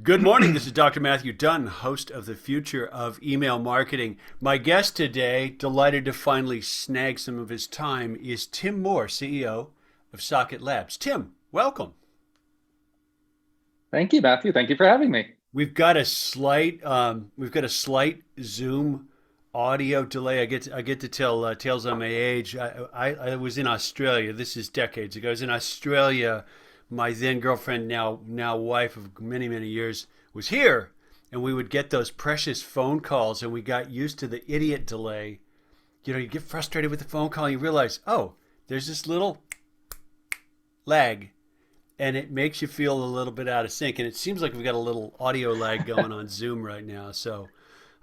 Good morning. This is Dr. Matthew Dunn, host of the Future of Email Marketing. My guest today, delighted to finally snag some of his time, is Tim Moore, CEO of SocketLabs. Tim, welcome. Thank you, Matthew. Thank you for having me. We've got a slight Zoom audio delay. I get to tell tales on my age. I was in Australia. This is decades ago. I was in Australia. My then girlfriend, now wife of many years, was here, and we would get those precious phone calls, and we got used to the idiot delay. You get frustrated with the phone call, and you realize, oh, there's this little lag, and it makes you feel a little bit out of sync. And it seems like we've got a little audio lag going on Zoom right now. So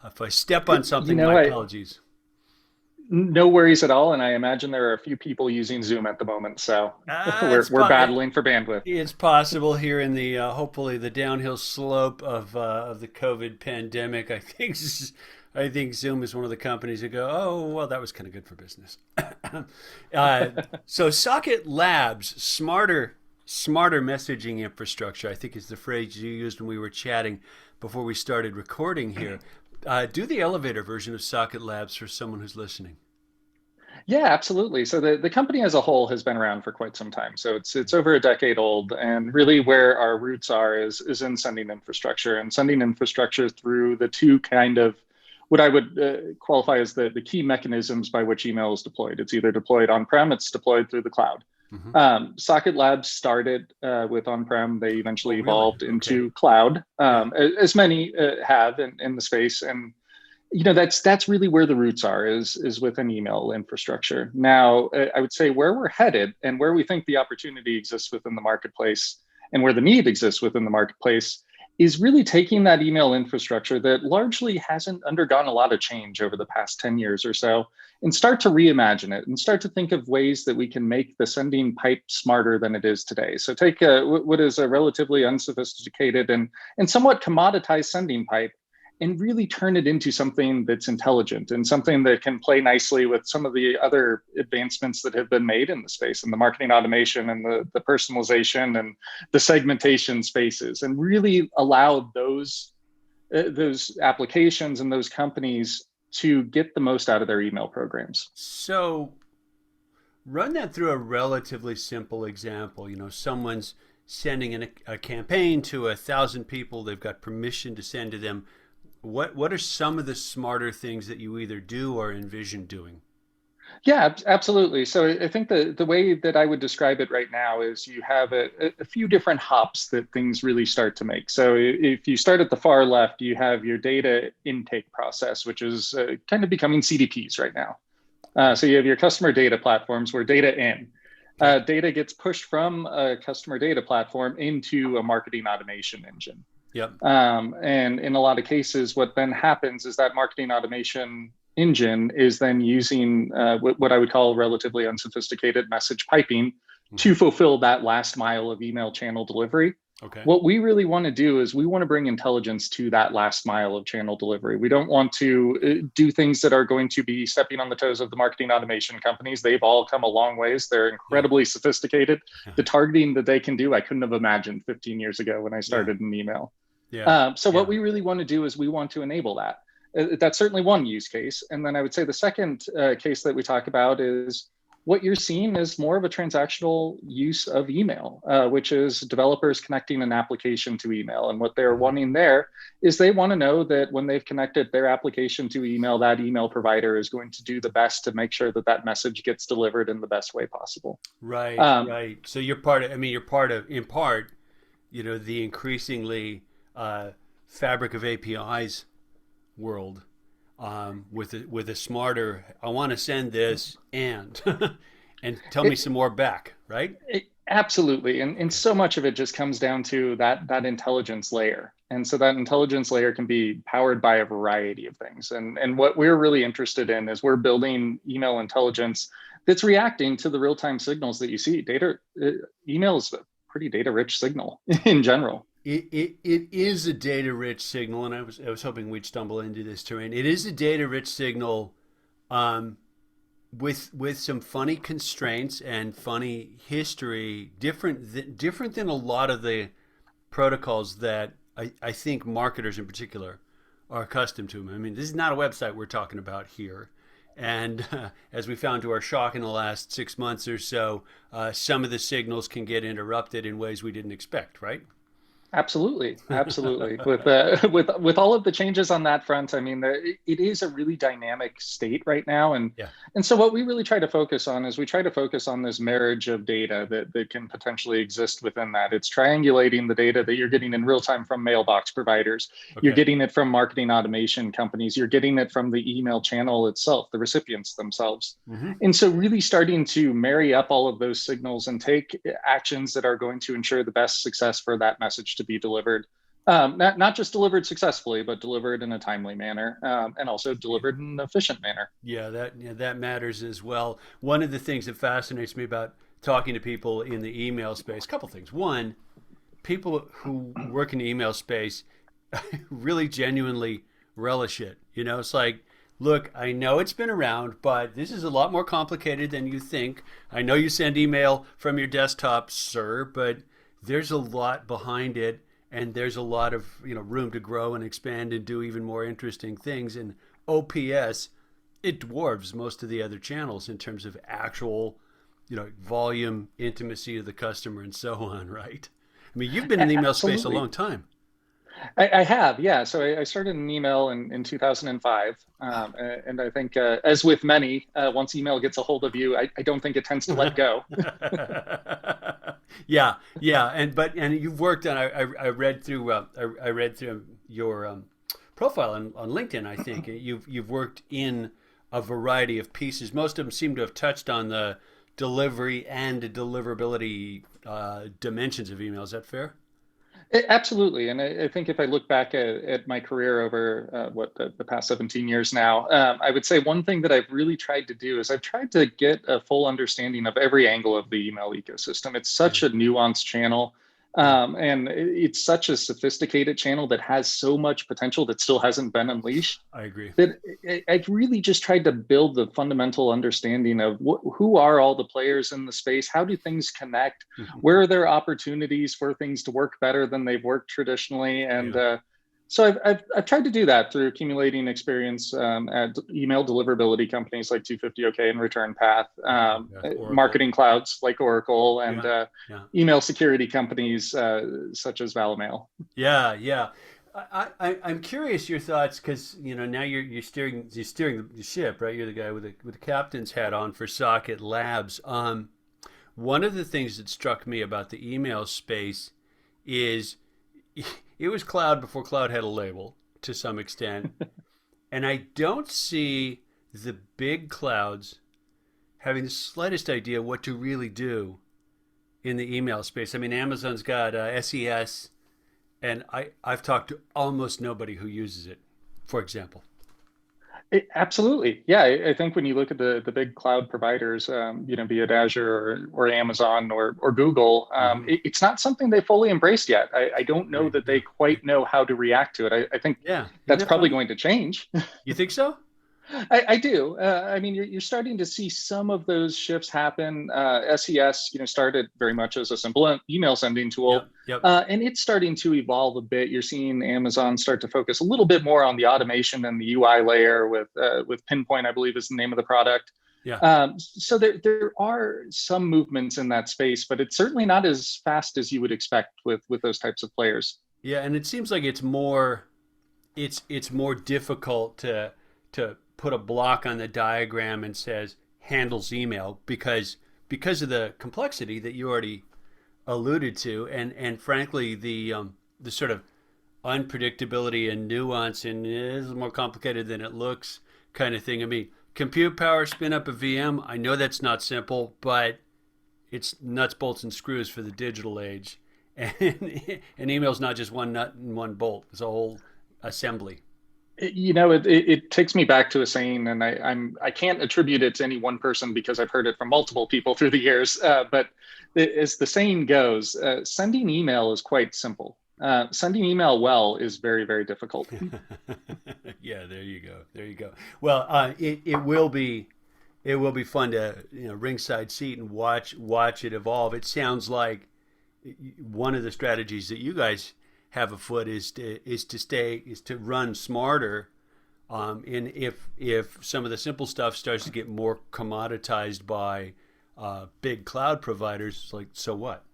if I step on You something, know, my I apologies. No worries at all, and I imagine there are a few people using Zoom at the moment, so Ah, we're battling for bandwidth. it's possible here in the hopefully the downhill slope of the COVID pandemic. I think Zoom is one of the companies that go, oh well, that was kind of good for business. uh, so Socket Labs, smarter messaging infrastructure, I think is the phrase you used when we were chatting before we started recording here. Do the elevator version of Socket Labs for someone who's listening. Yeah, absolutely. So the company as a whole has been around for quite some time. So it's over a decade old, and really where our roots are is in sending infrastructure and sending infrastructure through the two kind of what I would qualify as the key mechanisms by which email is deployed. It's either deployed on-prem, it's deployed through the cloud. Hmm. Socket Labs started with on-prem. They Oh, eventually really? evolved Okay. into cloud, Yeah. as many have in the space. And that's really where the roots are is within email infrastructure. Now, I would say where we're headed and where we think the opportunity exists within the marketplace and where the need exists within the marketplace is really taking that email infrastructure that largely hasn't undergone a lot of change over the past 10 years or so and start to reimagine it and start to think of ways that we can make the sending pipe smarter than it is today. So take what is a relatively unsophisticated and somewhat commoditized sending pipe and really turn it into something that's intelligent and something that can play nicely with some of the other advancements that have been made in the space and the marketing automation and the personalization and the segmentation spaces, and really allow those applications and those companies to get the most out of their email programs. So run that through a relatively simple example. Someone's sending a campaign to 1,000 people. They've got permission to send to them. What are some of the smarter things that you either do or envision doing? Yeah, absolutely. So I think the way that I would describe it right now is you have a few different hops that things really start to make. So if you start at the far left, you have your data intake process, which is kind of becoming CDPs right now. So you have your customer data platforms where data in. Okay. Data gets pushed from a customer data platform into a marketing automation engine. Yep. And in a lot of cases, what then happens is that marketing automation engine is then using what I would call relatively unsophisticated message piping to Hmm. fulfill that last mile of email channel delivery. Okay. What we really want to do is we want to bring intelligence to that last mile of channel delivery. We don't want to do things that are going to be stepping on the toes of the marketing automation companies. They've all come a long ways. They're Yeah. incredibly sophisticated. Yeah. The targeting that they can do, I couldn't have imagined 15 years ago when I Yeah. started in email. Yeah. So what Yeah. we really want to do is we want to enable that. That's certainly one use case. And then I would say the second case that we talk about is what you're seeing is more of a transactional use of email, which is developers connecting an application to email. And what they're Hmm. wanting there is they want to know that when they've connected their application to email, that email provider is going to do the best to make sure that that message gets delivered in the best way possible. Right. Um, Right. So you're part of. I mean, you're part of. In part, the increasingly fabric of APIs world, with a smarter. I want to send this and and tell me it, some more back. Right. Absolutely. And Okay. so much of it just comes down to that intelligence layer. And so that intelligence layer can be powered by a variety of things. And what we're really interested in is we're building email intelligence that's reacting to the real-time signals that you see. Email is a pretty data-rich signal in general. It is a data rich signal, and I was hoping we'd stumble into this terrain. It is a data rich signal, um, with some funny constraints and funny history, different than a lot of the protocols that I think marketers in particular are accustomed to them. I mean, this is not a website we're talking about here. And as we found to our shock in the last 6 months or so, some of the signals can get interrupted in ways we didn't expect, right? Absolutely, absolutely. With with all of the changes on that front, I mean, it is a really dynamic state right now, Yeah. and so what we really try to focus on is we try to focus on this marriage of data that can potentially exist within that. It's triangulating the data that you're getting in real time from mailbox providers, you're Okay. getting it from marketing automation companies, you're getting it from the email channel itself, the recipients themselves. Hmm. And so, really starting to marry up all of those signals and take actions that are going to ensure the best success for that message to be delivered. Not just delivered successfully, but delivered in a timely manner, and also delivered in an efficient manner. Yeah, that matters as well. One of the things that fascinates me about talking to people in the email space, a couple things. One, people who work in the email space really genuinely relish it. You know, it's like, look, I know it's been around, but this is a lot more complicated than you think. I know you send email from your desktop, sir, but there's a lot behind it, and there's a lot of room to grow and expand and do even more interesting things. And OPS, it dwarfs most of the other channels in terms of actual volume, intimacy of the customer, and so on, right? I mean, you've been in the email space a Absolutely. long time. I have, yeah. So I started an email in 2005. And I think, as with many, once email gets a hold of you, I don't think it tends to let go. Yeah, and you've worked on. I read through. I read through your profile on LinkedIn. I think you've worked in a variety of pieces. Most of them seem to have touched on the delivery and deliverability dimensions of email. Is that fair? Absolutely. And I think if I look back at my career over the past 17 years now, I would say one thing that I've really tried to do is I've tried to get a full understanding of every angle of the email ecosystem. It's Yeah, such a nuanced channel. yeah, And it's such a sophisticated channel that has so much potential that still hasn't been unleashed I agree. that I've really just tried to build the fundamental understanding of who are all the players in the space, how do things connect, where are there opportunities for things to work better than they've worked traditionally, and Yeah, so I've tried to do that through accumulating experience at email deliverability companies like 250 OK and Return Path, Oracle. marketing clouds like Oracle, and Yeah, yeah. email security companies such as Valmail. Yeah. I'm curious your thoughts because now you're steering the ship, right? You're the guy with the captain's hat on for Socket Labs. One of the things that struck me about the email space is it was cloud before cloud had a label to some extent, and I don't see the big clouds having the slightest idea what to really do in the email space. I mean, Amazon's got SES, and I've talked to almost nobody who uses it, for example. Absolutely. Yeah, I think when you look at the big cloud providers, be it Azure or Amazon or Google, Hmm. it's not something they fully embraced yet. I don't know Agree. that Yeah. they quite know how to react to it. I think Yeah. Isn't that's that probably funny? going to change. You think so? I do. I mean, you're starting to see some of those shifts happen. SES, started very much as a simple email sending tool, Yep. and it's starting to evolve a bit. You're seeing Amazon start to focus a little bit more on the automation and the UI layer with Pinpoint, I believe, is the name of the product. Yeah. So there are some movements in that space, but it's certainly not as fast as you would expect with those types of players. Yeah. And it seems like it's more difficult to put a block on the diagram and says handles email because of the complexity that you already alluded to, and frankly the sort of unpredictability and nuance and it is more complicated than it looks kind of thing. I mean, compute power, spin up a VM. I know that's not simple, but it's nuts, bolts, and screws for the digital age. And email's not just one nut and one bolt. It's a whole assembly. It takes me back to a saying, and I can't attribute it to any one person because I've heard it from multiple people through the years. But as the saying goes, sending email is quite simple. Sending email well is very, very difficult. Yeah, there you go. There you go. Well, it will be fun to ringside seat and watch it evolve. It sounds like one of the strategies that you guys have afoot is to run smarter. And if some of the simple stuff starts to get more commoditized by big cloud providers, it's like, so what?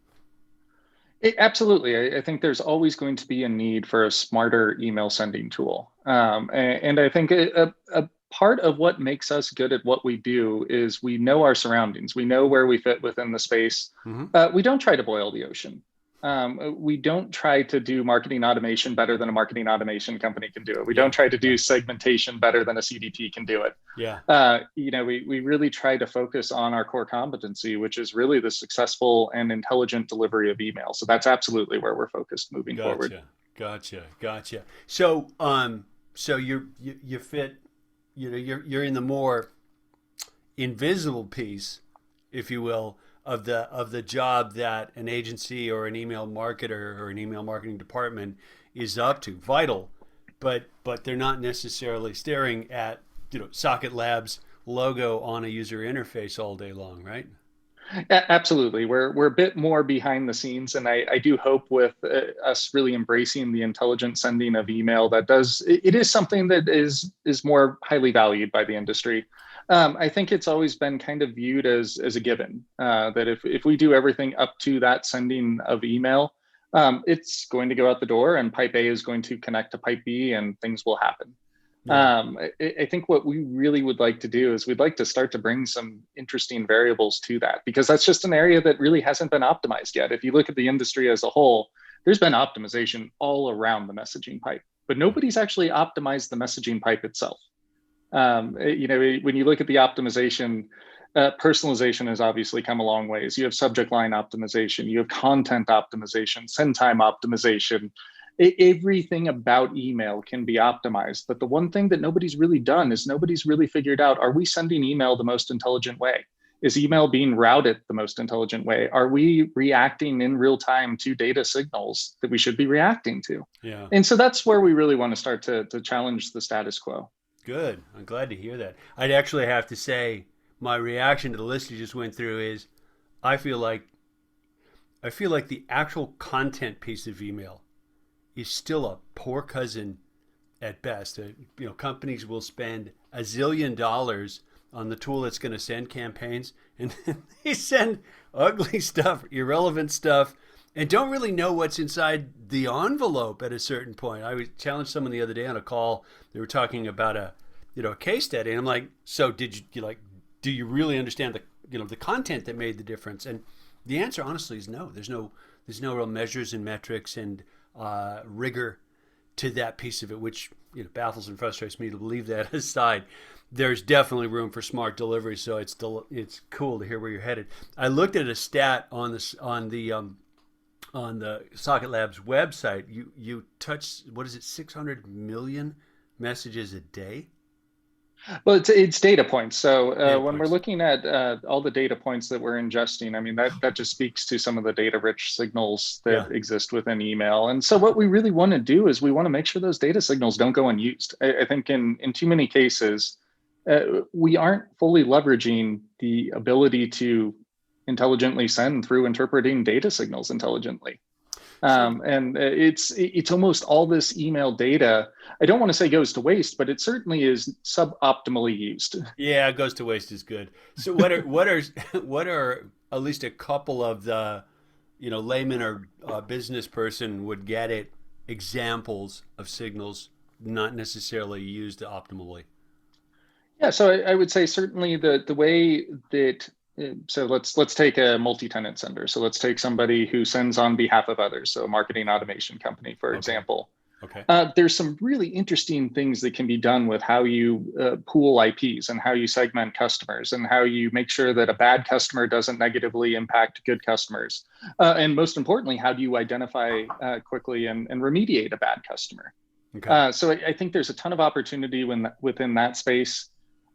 Absolutely. I think there's always going to be a need for a smarter email sending tool. And I think a part of what makes us good at what we do is we know our surroundings. We know where we fit within the space. Mm-hmm. We don't try to boil the ocean. We don't try to do marketing automation better than a marketing automation company can do it. We Yeah, don't try to yeah, do segmentation better than a CDP can do it. yeah. We really try to focus on our core competency, which is really the successful and intelligent delivery of email. So that's absolutely where we're focused moving forward. Gotcha. So you fit, you're in the more invisible piece, if you will, of the job that an agency or an email marketer or an email marketing department is up to. Vital, but they're not necessarily staring at SocketLabs logo on a user interface all day long, right? Absolutely. We're a bit more behind the scenes, and I do hope with us really embracing the intelligent sending of email that it is something that is more highly valued by the industry. I think it's always been kind of viewed as a given that if we do everything up to that sending of email, it's going to go out the door, and pipe A is going to connect to pipe B, and things will happen. Yeah. I think what we really would like to do is we'd like to start to bring some interesting variables to that, because that's just an area that really hasn't been optimized yet. If you look at the industry as a whole, there's been optimization all around the messaging pipe, but nobody's actually optimized the messaging pipe itself. When you look at the optimization, personalization has obviously come a long ways. You have subject line optimization, you have content optimization, send time optimization. Everything about email can be optimized. But the one thing that nobody's really done is nobody's really figured out, are we sending email the most intelligent way? Is email being routed the most intelligent way? Are we reacting in real time to data signals that we should be reacting to? Yeah. And so that's where we really want to start to challenge the status quo. Good. I'm glad to hear that. I'd actually have to say my reaction to the list you just went through is I feel like the actual content piece of email is still a poor cousin at best. Companies will spend $1 zillion on the tool that's going to send campaigns, and then they send ugly stuff, irrelevant stuff, and don't really know what's inside the envelope at a certain point. I challenged someone the other day on a call. They were talking about a case study, and I'm like, so do you really understand the content that made the difference? And the answer, honestly, is no. There's no real measures and metrics and rigor to that piece of it, which baffles and frustrates me to leave that aside. There's definitely room for smart delivery, so it's cool to hear where you're headed. I looked at a stat on the SocketLabs website. You touch, what is it, 600 million messages a day? Well, it's data points. So Data when we're points. looking at all the data points that we're ingesting, I mean, that just speaks to some of the data rich signals Yeah. that exist within email. And so what we really want to do is we want to make sure those data signals don't go unused. I think in too many cases, we aren't fully leveraging the ability to intelligently send through interpreting data signals intelligently. So And it's almost all this email data. I don't want to say goes to waste, but it certainly is suboptimally used. yeah, it goes to waste is good. So what are at least a couple of the layman or business person would get it examples of signals not necessarily used optimally? Yeah, so I would say certainly the way that so let's take a multi-tenant sender. So let's take somebody who sends on behalf of others. So a marketing automation company, for Okay. example. Okay. There's some really interesting things that can be done with how you pool IPs and how you segment customers and how you make sure that a bad customer doesn't negatively impact good customers. And most importantly, how do you identify quickly and remediate a bad customer? Okay. So I think there's a ton of opportunity within that space.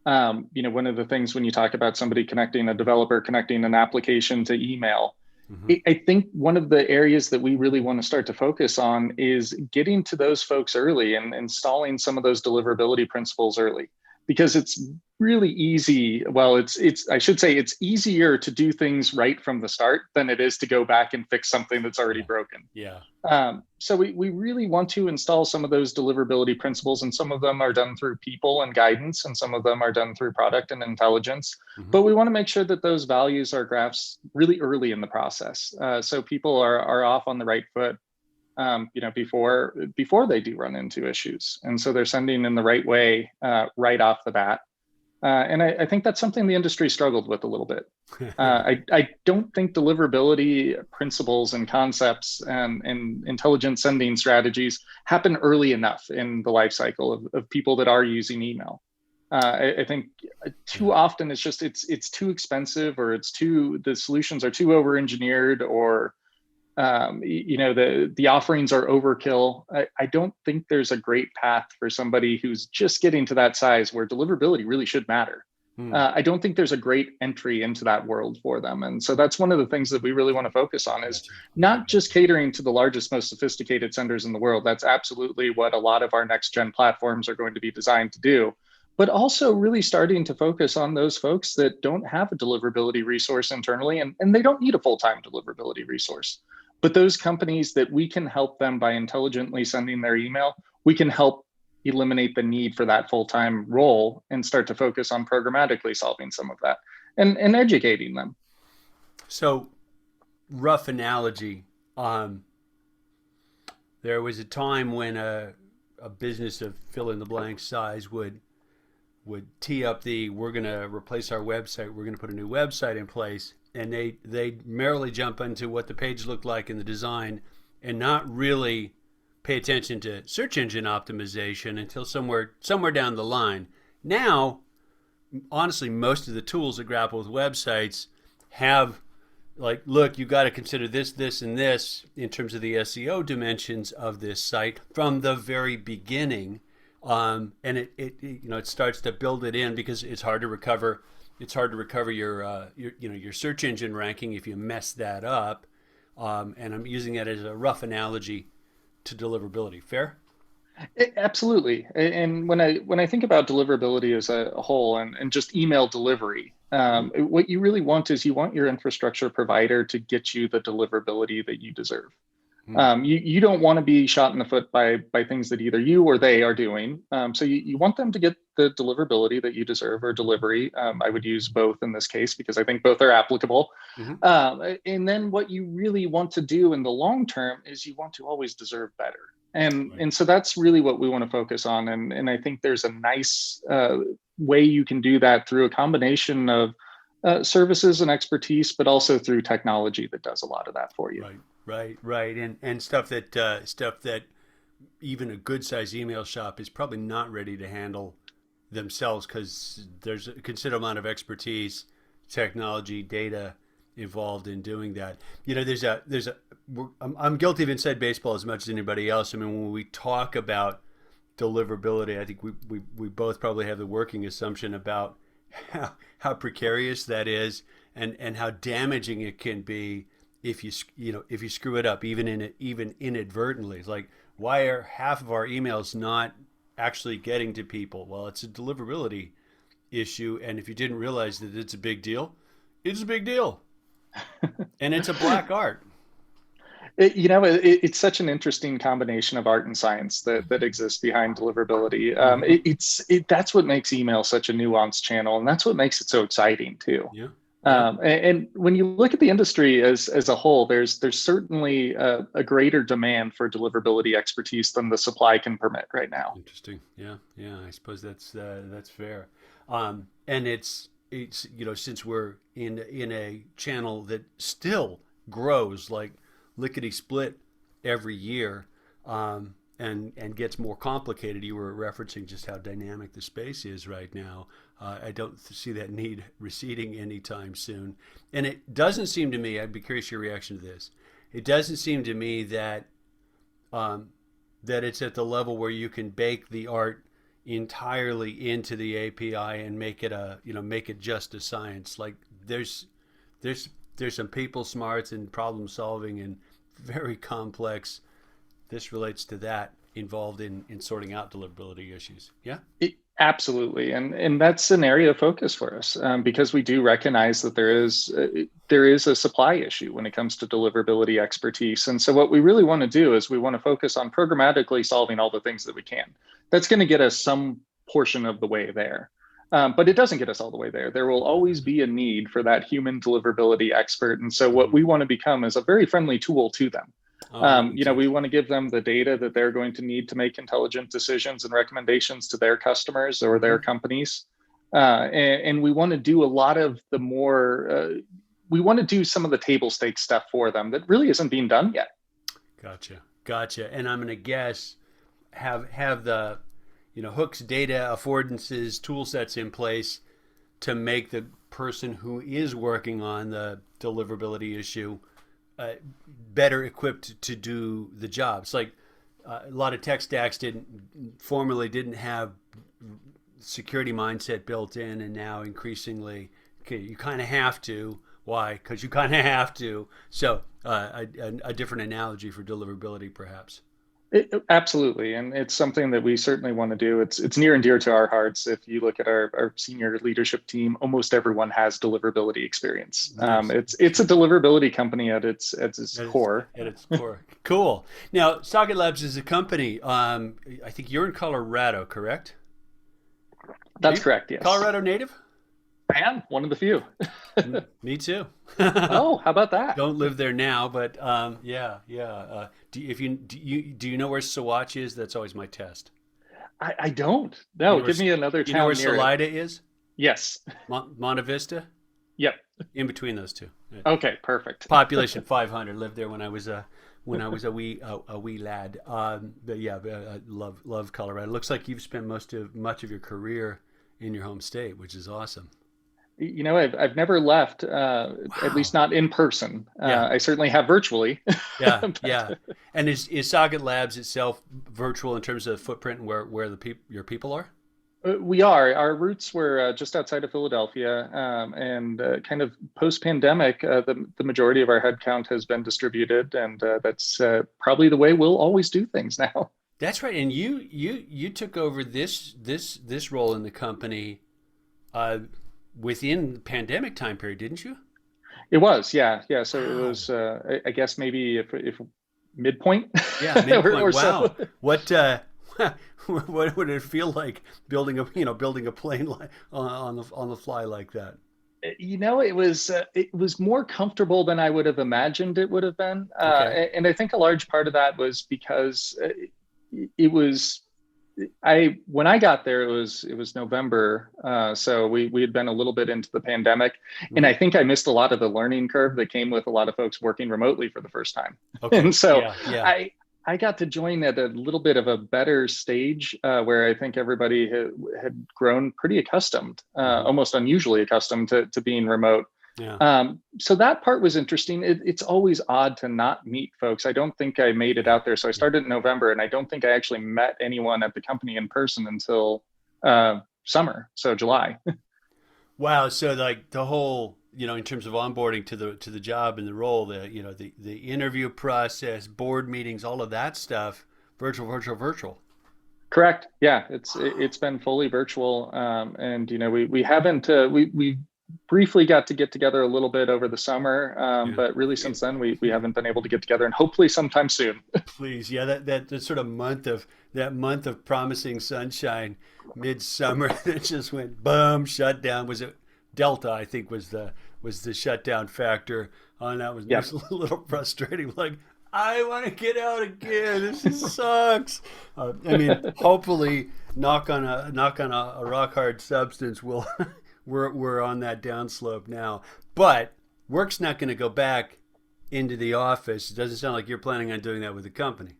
One of the things when you talk about somebody connecting, a developer connecting an application to email, Mm-hmm. I think one of the areas that we really want to start to focus on is getting to those folks early and installing some of those deliverability principles early. because it's really easy. Well, it's I should say it's easier to do things right from the start than it is to go back and fix something that's already Yeah. broken. Yeah. So we really want to install some of those deliverability principles, and some of them are done through people and guidance, and some of them are done through product and intelligence. Hmm. But we want to make sure that those values are graphs really early in the process, so people are off on the right foot, before they do run into issues, and so they're sending in the right way right off the bat. And I think that's something the industry struggled with a little bit. I don't think deliverability principles and concepts and intelligent sending strategies happen early enough in the life cycle of people that are using email. I think too Yeah. often it's too expensive, or the solutions are too over engineered, or the offerings are overkill. I don't think there's a great path for somebody who's just getting to that size where deliverability really should matter. Hmm. I don't think there's a great entry into that world for them, and so that's one of the things that we really want to focus on, is Gotcha. Okay. not just catering to the largest, most sophisticated senders in the world. That's absolutely what a lot of our next gen platforms are going to be designed to do, but also really starting to focus on those folks that don't have a deliverability resource internally, and they don't need a full-time deliverability resource. But those companies that we can help them by intelligently sending their email, we can help eliminate the need for that full-time role and start to focus on programmatically solving some of that, and educating them. So, rough analogy. Um, there was a time when a business of fill in the blank size would tee up the we're going to replace our website, we're going to put a new website in place, and they merrily jump into what the page looked like in the design and not really pay attention to search engine optimization until somewhere down the line. Now, honestly, most of the tools that grapple with websites have, like, look, you got to consider this, this, and this in terms of the SEO dimensions of this site from the very beginning. And it starts to build it in, because it's hard to recover. It's hard to recover your search engine ranking if you mess that up. And I'm using it as a rough analogy to deliverability. Fair? Absolutely. And when I think about deliverability as a whole, and just email delivery, Mm-hmm. what you really want is you want your infrastructure provider to get you the deliverability that you deserve. You don't want to be shot in the foot by things that either you or they are doing. So you want them to get the deliverability that you deserve, or delivery. I would use both in this case because I think both are applicable. Mm-hmm. And then what you really want to do in the long term is you want to always deserve better. And Right. and so that's really what we want to focus on. And I think there's a nice way you can do that through a combination of services and expertise, but also through technology that does a lot of that for you. Right. Right. Right. And stuff that even a good sized email shop is probably not ready to handle themselves, because there's a considerable amount of expertise, technology, data involved in doing that. I'm guilty of inside baseball as much as anybody else. I mean, when we talk about deliverability, I think we both probably have the working assumption about how precarious that is, and how damaging it can be if if you screw it up, even inadvertently. It's like, why are half of our emails not actually getting to people? Well, it's a deliverability issue, and if you didn't realize that it's a big deal, it's a big deal, and it's a black art. It's such an interesting combination of art and science that exists behind deliverability. Mm-hmm. That's what makes email such a nuanced channel, and that's what makes it so exciting too. Yeah. Yeah. And when you look at the industry as a whole, there's certainly a greater demand for deliverability expertise than the supply can permit right now. Interesting. Yeah. Yeah. I suppose that's fair. And it's since we're in a channel that still grows like lickety split every year, and gets more complicated. You were referencing just how dynamic the space is right now. I don't see that need receding anytime soon. And it doesn't seem to me, I'd be curious your reaction to this. It doesn't seem to me um, that it's at the level where you can bake the art entirely into the API and make it just a science. Like there's there's some people smarts and problem solving and very complex. This relates to that involved in sorting out deliverability issues. Yeah. Absolutely, and that's an area of focus for us because we do recognize that there is a supply issue when it comes to deliverability expertise. And so, what we really want to do is we want to focus on programmatically solving all the things that we can. That's going to get us some portion of the way there, but it doesn't get us all the way there. There will always be a need for that human deliverability expert. And so, what Mhm. we want to become is a very friendly tool to them. Oh, that makes We sense. want to give them the data that they're going to need to make intelligent decisions and recommendations to their customers or their Hmm. companies. And we want to do a lot of the more, we want to do some of the table stakes stuff for them that really isn't being done yet. Gotcha, gotcha. And I'm gonna guess have the hooks, data, affordances, tool sets in place to make the person who is working on the deliverability issue uh, better equipped to do the job. It's like a lot of tech stacks didn't have security mindset built in, and now increasingly, okay, you kind of have to. Why? Because you kind of have to. So, a different analogy for deliverability, perhaps. Absolutely, and it's something that we certainly want to do. It's near and dear to our hearts. If you look at our senior leadership team, almost everyone has deliverability experience. Nice. It's a deliverability company at its At its, core. at its core. Cool. Now, SocketLabs is a company. I think you're in Colorado, correct? Are That's you correct. Yes, Colorado native? I am one of the few. Me too. Oh, how about that? Don't live there now, but yeah, yeah. If you do you know where Saguache is? That's always my test. I don't. You No, know where give me another you know where town near it. Salida is? Yes. Monte Vista, Yep. in between those two. Okay, perfect. Population 500. Lived there when I was a wee lad. But yeah, I love Colorado. It looks like you've spent much of your career in your home state, which is awesome. I've never left, at least Wow. not in person. Yeah. I certainly have virtually. Yeah, But, yeah. And is Socket Labs itself virtual in terms of footprint and where your people are? we are. Our roots were just outside of Philadelphia, and kind of post-pandemic, the majority of our headcount has been distributed, and that's probably the way we'll always do things now. That's right. And you took over this role in the company uh, within the pandemic time period, didn't you? It was, yeah, yeah. So it Wow. was, I guess maybe if midpoint Yeah, midpoint. or so. Wow. What what would it feel like building a plane on the fly like that? It was more comfortable than I would have imagined it would have been, Okay. and I think a large part of that was because it was I when I got there it was November, so we had been a little bit into the pandemic, and Hmm. I think I missed a lot of the learning curve that came with a lot of folks working remotely for the first time, Okay. and so Yeah, yeah. I. I got to join at a little bit of a better stage where I think everybody had grown pretty accustomed, Hmm. almost unusually accustomed to being remote. Yeah. So that part was interesting. It's always odd to not meet folks. I don't think I made it Yeah. out there. So I Yeah. started in November, and I don't think I actually met anyone at the company in person until summer, so July. Wow. So like the whole, in terms of onboarding to the job and the role, the interview process, board meetings, all of that stuff, virtual, virtual, virtual. Correct. Yeah, Wow. it's been fully virtual, and we haven't we briefly got to get together a little bit over the summer, Yeah. but really Yeah. since then we haven't been able to get together, and hopefully sometime soon. Please, yeah, that sort of month of promising sunshine, midsummer, that just went boom, shut down. Was it Delta? I think was the shutdown factor on that was Yep. a little frustrating. Like I want to get out again. This just sucks. I mean, hopefully, knock on a rock hard substance. Will we're on that downslope now, but work's not going to go back into the office. It doesn't sound like you're planning on doing that with the company.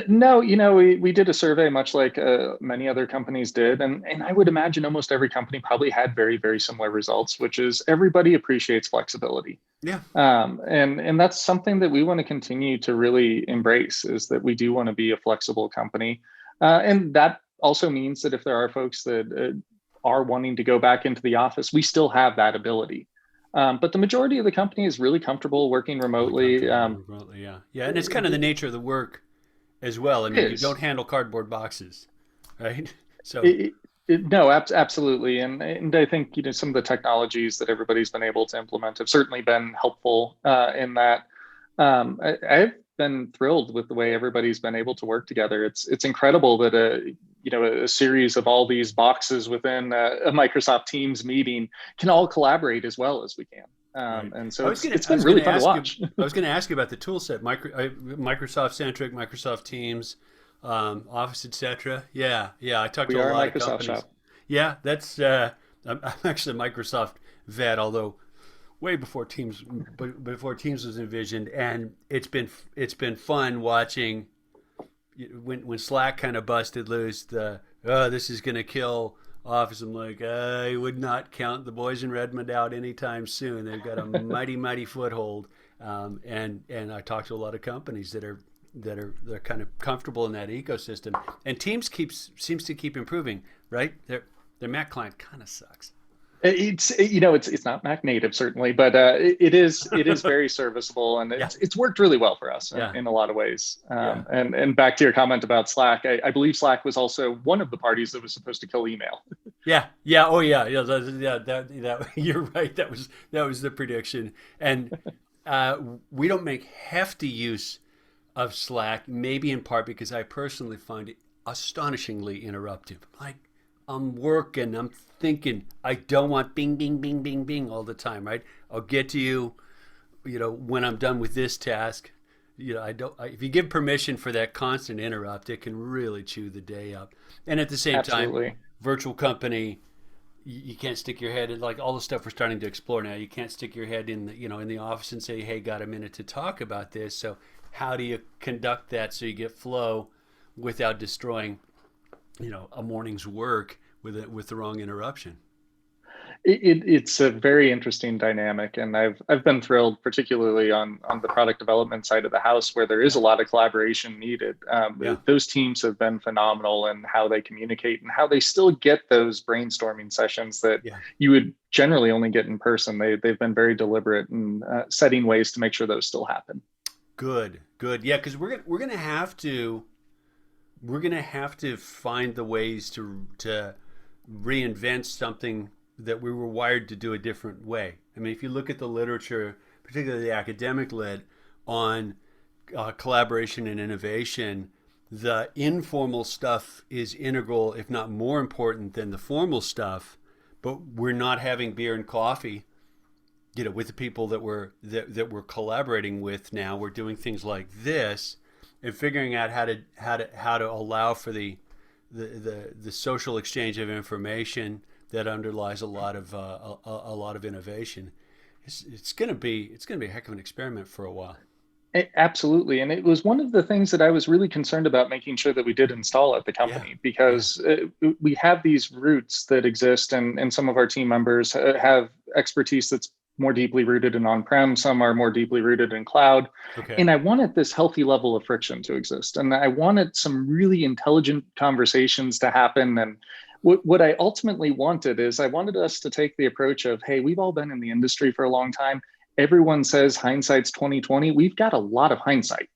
No, we did a survey much like many other companies did, and I would imagine almost every company probably had very similar results, which is everybody appreciates flexibility, Yeah. and that's something that we want to continue to really embrace is that we do want to be a flexible company, and that also means that if there are folks that are wanting to go back into the office, we still have that ability. But the majority of the company is really comfortable working Really remotely. comfortable remotely. Yeah. Yeah. And it's kind of the It nature of the work as well. I mean, you don't is. handle cardboard boxes, right? So, It, No, absolutely, and I think some of the technologies that everybody's been able to implement have certainly been helpful in that. I've been thrilled with the way everybody's been able to work together. It's incredible that a series of all these boxes within a Microsoft Teams meeting can all collaborate as well as we can. Right. And so I was gonna it's I been was really gonna fun to ask you watch. I was gonna ask you about the tool set, Microsoft centric, Microsoft Teams, Office, etc. Yeah, yeah. I talked We to a are a lot of Microsoft companies. shop. Yeah, that's I'm actually a Microsoft vet, although way before Teams was envisioned, and it's been fun watching when Slack kind of busted loose. This is gonna kill Office. I'm like, I would not count the boys in Redmond out anytime soon. They've got a mighty foothold, and I talked to a lot of companies they're kind of comfortable in that ecosystem. And Teams seems to keep improving, right? Their Mac client kind of sucks. It's not Mac native certainly, but it is very serviceable, and Yeah, it's worked really well for us yeah, in a lot of ways. yeah, And back to your comment about Slack, I believe Slack was also one of the parties that was supposed to kill email. yeah, yeah. Oh yeah, yeah, yeah. That you're right. That was the prediction, and uh, we don't make hefty use of Slack, maybe in part because I personally find it astonishingly interruptive. Like, I'm working, I'm thinking, I don't want bing, bing, bing, bing, bing all the time, right? I'll get to you, when I'm done with this task. I don't. If you give permission for that constant interrupt, it can really chew the day up. And at the same time, Absolutely. virtual company, you can't stick your head in, like all the stuff we're starting to explore now. You can't stick your head in the office and say, "Hey, got a minute to talk about this?" So how do you conduct that so you get flow without destroying, a morning's work with the wrong interruption? It's a very interesting dynamic, and I've been thrilled, particularly on the product development side of the house, where there is Yeah, a lot of collaboration needed. yeah, Those teams have been phenomenal in how they communicate and how they still get those brainstorming sessions that yeah. you would generally only get in person. They've been very deliberate in setting ways to make sure those still happen. Good, good. Yeah, because we're gonna have to find the ways to reinvent something that we were wired to do a different way. I mean, if you look at the literature, particularly the academic lit, on collaboration and innovation, the informal stuff is integral, if not more important than the formal stuff. But we're not having beer and coffee, with the people that we're collaborating with now. We're doing things like this, and figuring out how to allow for the social exchange of information that underlies a lot of innovation. It's gonna be a heck of an experiment for a while. Absolutely. And it was one of the things that I was really concerned about making sure that we did install at the Yeah, company, yeah, because we have these roots that exist, and some of our team members have expertise that's more deeply rooted in on-prem, some are more deeply rooted in cloud. okay, And I wanted this healthy level of friction to exist. And I wanted some really intelligent conversations to happen. And what I ultimately wanted is I wanted us to take the approach of, hey, we've all been in the industry for a long time. Everyone says hindsight's 2020. We've got a lot of hindsight.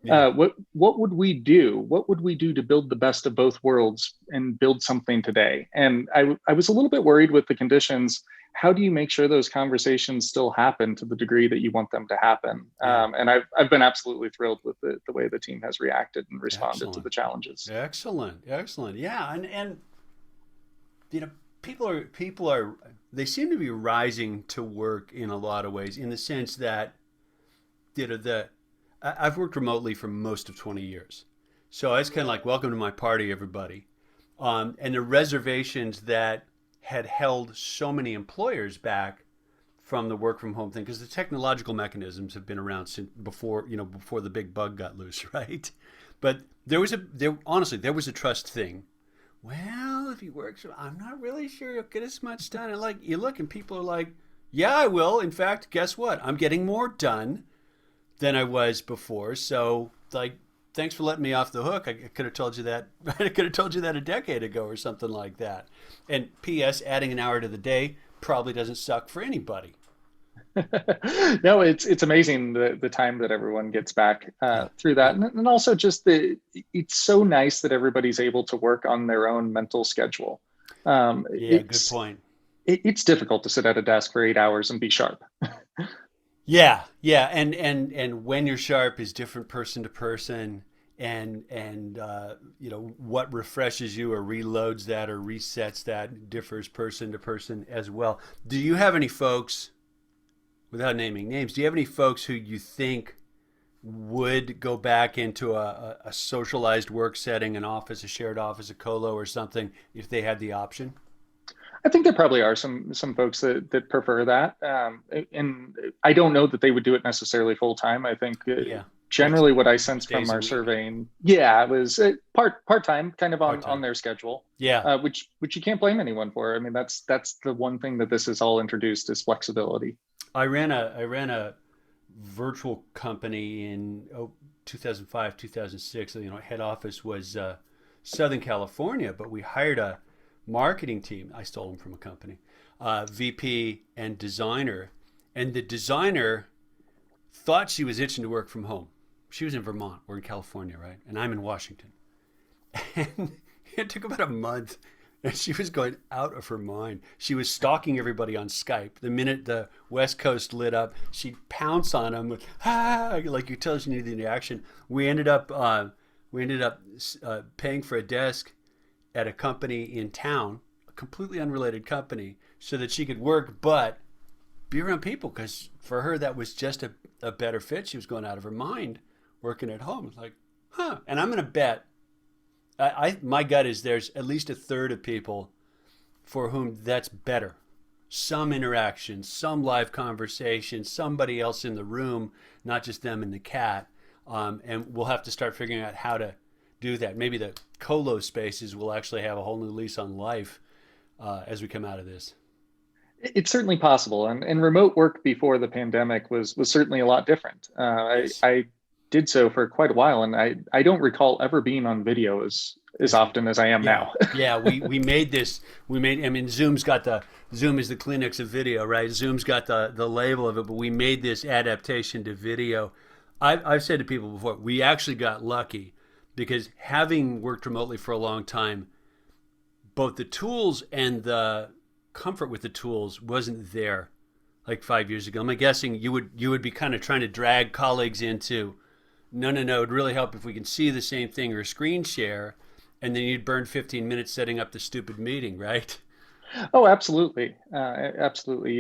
yeah, What would we do? What would we do to build the best of both worlds and build something today? And I was a little bit worried with the conditions. How do you make sure those conversations still happen to the degree that you want them to happen? yeah. And I've been absolutely thrilled with the way the team has reacted and responded to Excellent, the challenges. excellent, excellent. Yeah, and you know, people are they seem to be rising to work in a lot of ways, in the sense that the I've worked remotely for most of 20 years. So it's kind of like, welcome to my party, everybody. And the reservations that had held so many employers back from the work from home thing, because the technological mechanisms have been around since before the big bug got loose, right? But honestly, there was a trust thing. Well, if you work, so I'm not really sure you'll get as much done. And like, you look and people are like, yeah, I will. In fact, guess what? I'm getting more done than I was before. So, like, thanks for letting me off the hook. I could have told you that. I could have told you that a decade ago or something like that. And P.S. Adding an hour to the day probably doesn't suck for anybody. No, it's amazing the time that everyone gets back Yeah, through yeah, that, and also just it's so nice that everybody's able to work on their own mental schedule. Yeah, good point. It's difficult to sit at a desk for 8 hours and be sharp. Yeah, yeah, and when you're sharp is different person to person, and what refreshes you or reloads that or resets that differs person to person as well. Do you have any folks, without naming names, do you have any folks who you think would go back into a socialized work setting, an office, a shared office, a colo, or something if they had the option? I think there probably are some folks that prefer that, and I don't know that they would do it necessarily full time. I think Yeah, like generally what I six sensed from days a our week, surveying, yeah, it was part time, kind of part on time. their schedule, Yeah, which you can't blame anyone for. I mean, that's the one thing that this has all introduced is flexibility. I ran a virtual company in 2005, 2006. Head office was Southern California, but we hired a marketing team. I stole them from a company, VP and designer. And the designer thought she was itching to work from home. She was in Vermont. We're in California, right? And I'm in Washington. And it took about a month. And she was going out of her mind. She was stalking everybody on Skype. The minute the West Coast lit up, she'd pounce on them with like you tell us you needed the action. We ended up paying for a desk at a company in town, a completely unrelated company, so that she could work but be around people. Because for her, that was just a better fit. She was going out of her mind working at home. It's like, huh? And I'm going to bet my gut is there's at least a third of people for whom that's better. Some interaction, some live conversation, somebody else in the room, not just them and the cat. And we'll have to start figuring out how to do that. Maybe the colo spaces will actually have a whole new lease on life as we come out of this. It's certainly possible, and remote work before the pandemic was certainly a lot different. Yes. I did so for quite a while, and I don't recall ever being on video as As we, often as I am yeah, now. yeah. We made this. I mean, Zoom is the Kleenex of video, right? Zoom's got the label of it, but we made this adaptation to video. I've said to people before, we actually got lucky because having worked remotely for a long time, both the tools and the comfort with the tools wasn't there like 5 years ago. I'm guessing you would be kind of trying to drag colleagues into no, no, no. It'd really help if we can see the same thing or screen share, and then you'd burn 15 minutes setting up the stupid meeting, right? Oh, absolutely, absolutely.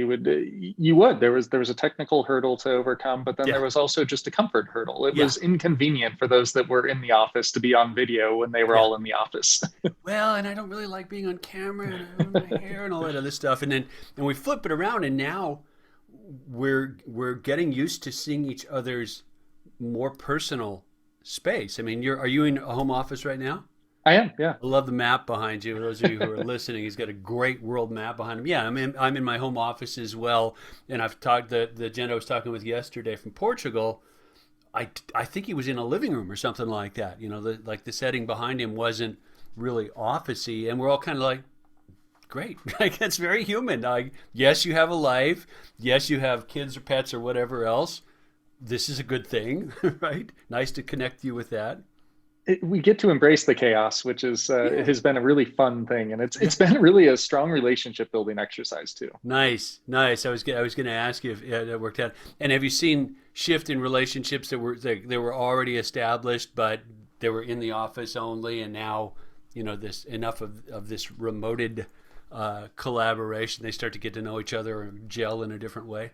You would. There was a technical hurdle to overcome, but then Yeah, there was also just a comfort hurdle. It yeah, was inconvenient for those that were in the office to be on video when they were yeah. all in the office. Well, and I don't really like being on camera and I own my hair and all that other stuff. And we flip it around, and now we're getting used to seeing each other's more personal space. I mean, are you in a home office right now? I am, yeah. I love the map behind you. For those of you who are listening, he's got a great world map behind him. Yeah, I'm in my home office as well, and I've talked the gent I was talking with yesterday from Portugal. I think he was in a living room or something like that. Like the setting behind him wasn't really officey, and we're all kind of like, great. Like that's very human. Like, yes, you have a life. Yes, you have kids or pets or whatever else. This is a good thing, right? Nice to connect you with that. We get to embrace the chaos, which is Yeah, has been a really fun thing, and it's yeah. it's been really a strong relationship building exercise too. Nice, nice. I was going to ask you if that worked out. And have you seen shift in relationships that were already established, but they were in the office only, and now this enough of this remoted collaboration, they start to get to know each other and gel in a different way.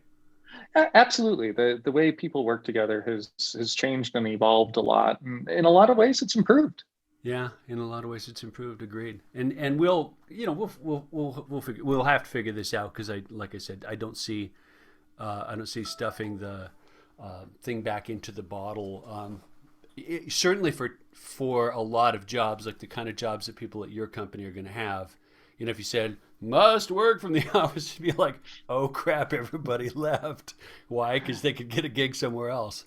Absolutely, the way people work together has changed and evolved a lot, and in a lot of ways, it's improved. Yeah, in a lot of ways, it's improved. Agreed. And we'll have to figure this out because like I said, I don't see stuffing the thing back into the bottle. Certainly for a lot of jobs, like the kind of jobs that people at your company are going to have. If you said must work from the office, you'd be like, oh crap, everybody left. Why? Because they could get a gig somewhere else.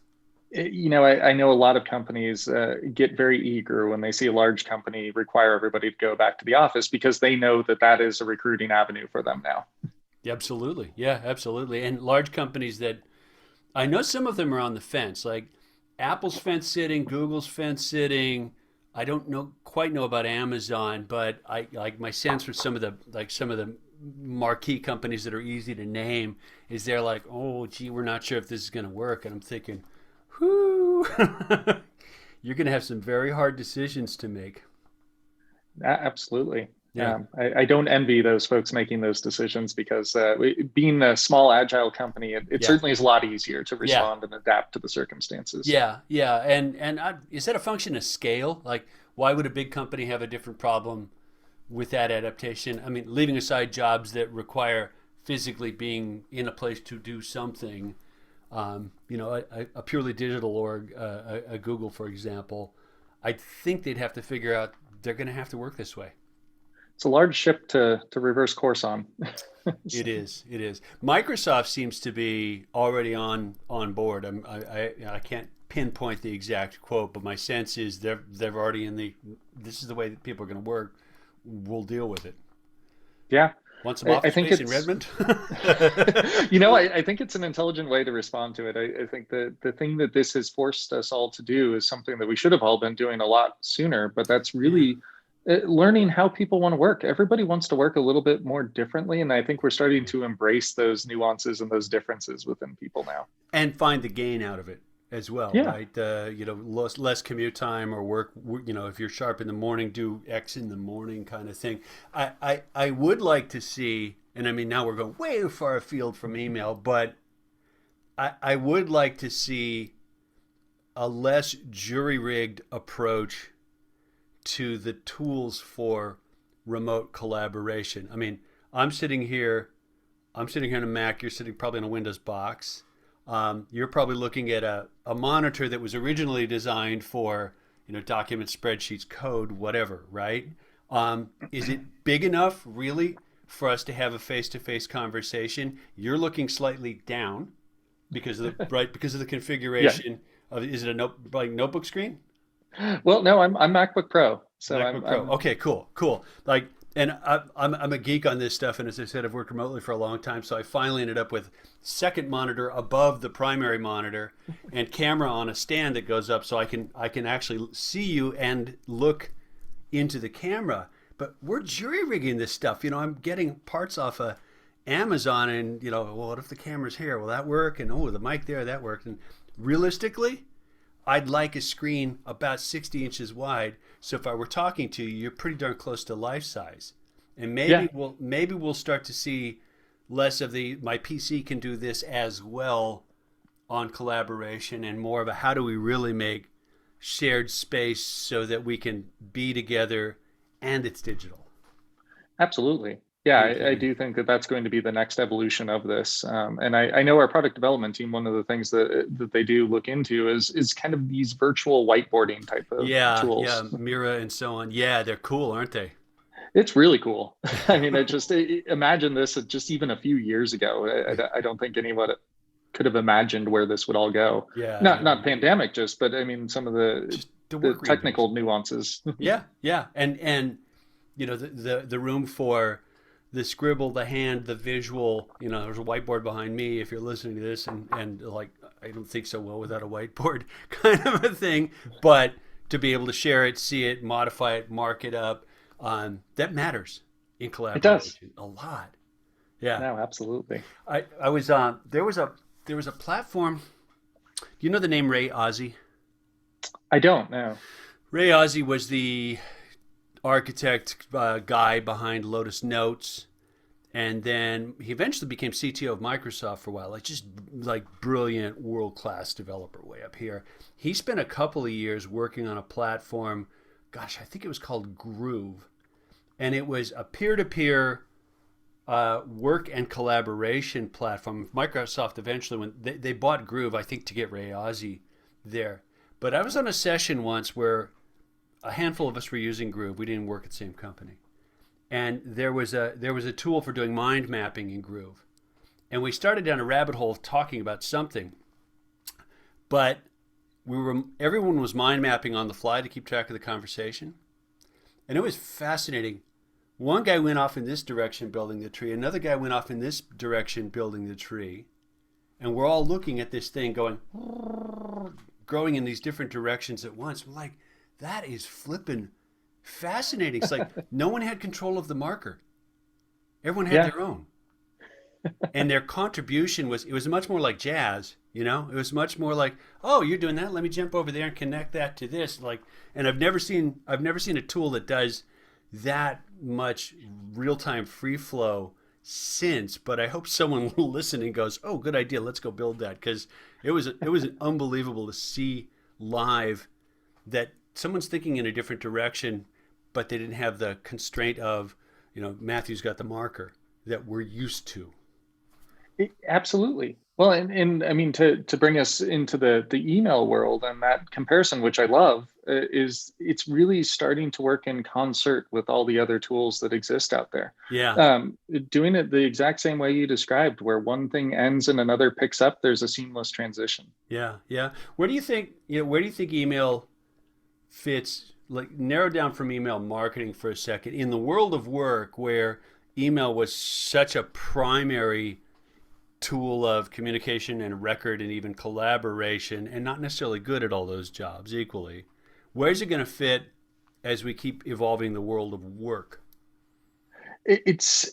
I know a lot of companies get very eager when they see a large company require everybody to go back to the office because they know that that is a recruiting avenue for them now. Absolutely. Yeah, absolutely. And large companies that I know some of them are on the fence, like Apple's fence sitting, Google's fence sitting. I don't quite know about Amazon, but I like my sense for some of the marquee companies that are easy to name is they're like, oh, gee, we're not sure if this is going to work, and I'm thinking, whoo, you're going to have some very hard decisions to make. Absolutely. Yeah, I don't envy those folks making those decisions because being a small agile company, it yeah, certainly is a lot easier to yeah. respond and adapt to the circumstances. Yeah. And is that a function of scale? Like, why would a big company have a different problem with that adaptation? I mean, leaving aside jobs that require physically being in a place to do something, a purely digital org, a Google, for example, I think they'd have to figure out they're going to have to work this way. It's a large ship to reverse course on. It is. It is. Microsoft seems to be already on board. I can't pinpoint the exact quote, but my sense is they're already in the. This is the way that people are going to work. We'll deal with it. Yeah, Want some I office think space in it's Redmond? I think it's an intelligent way to respond to it. I think the thing that this has forced us all to do is something that we should have all been doing a lot sooner, but that's Yeah. really learning how people want to work. Everybody wants to work a little bit more differently, and I think we're starting to embrace those nuances and those differences within people now. And find the gain out of it as well, Yeah, right? Less commute time or work. If you're sharp in the morning, do X in the morning kind of thing. I would like to see, and I mean now we're going way far afield from email, but I would like to see a less jury rigged approach to the tools for remote collaboration. I mean, I'm sitting here, I'm sitting here on a Mac. You're sitting probably on a Windows box. You're probably looking at a monitor that was originally designed for documents, spreadsheets, code, whatever, right? Is it big enough really for us to have a face-to-face conversation? You're looking slightly down because of the yeah. configuration of is it a notebook screen? Well, no, I'm MacBook Pro, so MacBook Pro. I'm Okay, cool. Like, and I'm a geek on this stuff, and as I said, I've worked remotely for a long time, so I finally ended up with second monitor above the primary monitor, and camera on a stand that goes up, so I can actually see you and look into the camera. But we're jury rigging this stuff. I'm getting parts off of Amazon, and well, what if the camera's here? Will that work? And oh, the mic there, that worked. And realistically, I'd like a screen about 60 inches wide. So if I were talking to you, you're pretty darn close to life size. And yeah, maybe we'll start to see less of the my PC can do this as well on collaboration and more of a how do we really make shared space so that we can be together and it's digital. absolutely. Yeah, What do you I think? do think that that's going to be the next evolution of this. And I know our product development team, one of the things that they do look into is kind of these virtual whiteboarding type of Yeah, tools. Mira and so on. Yeah, they're cool, aren't they? It's really cool. I mean, imagine this just even a few years ago. I don't think anyone could have imagined where this would all go. Yeah, Not pandemic, just but I mean some of just the the work regions. technical nuances. Yeah, and the room for the scribble, the hand, the visual. There's a whiteboard behind me. If you're listening to this, and like I don't think so well without a whiteboard, kind of a thing. But to be able to share it, see it, modify it, mark it up, that matters in It does. collaboration a lot. Yeah, No, absolutely. I was there was a platform. Do you know the name Ray Ozzie? I don't know. Ray Ozzie was the architect guy behind Lotus Notes, and then he eventually became CTO of Microsoft for a while. Like just like brilliant world class developer way up here. He spent a couple of years working on a platform. Gosh, I think it was called Groove, and it was a peer to peer work and collaboration platform. Microsoft eventually, when they bought Groove, I think to get Ray Ozzie there. But I was on a session once where a handful of us were using Groove. We didn't work at the same company, and there was a tool for doing mind mapping in Groove, and we started down a rabbit hole talking about something, but everyone was mind mapping on the fly to keep track of the conversation, and it was fascinating. One guy went off in this direction building the tree, another guy went off in this direction building the tree, and we're all looking at this thing going growing in these different directions at once. We're like, That is flippin' fascinating. It's like no one had control of the marker. Everyone had Yeah. their own. And their contribution was, it was much more like jazz, you know? It was much more like, oh, you're doing that, let me jump over there and connect that to this. Like, and I've never seen a tool that does that much real-time free flow since, but I hope someone will listen and goes, oh, good idea, let's go build that, because it was unbelievable to see live that someone's thinking in a different direction, but they didn't have the constraint of, Matthew's got the marker that we're used to. Absolutely. Well, and I mean, to bring us into the email world and that comparison, which I love, is it's really starting to work in concert with all the other tools that exist out there. Yeah, Um, Doing it the exact same way you described, where one thing ends and another picks up, there's a seamless transition. yeah, yeah. Where do you think email fits? Like, narrow down from email marketing for a second. In the world of work, where email was such a primary tool of communication and record and even collaboration, and not necessarily good at all those jobs equally. Where's it going to fit as we keep evolving the world of work? It's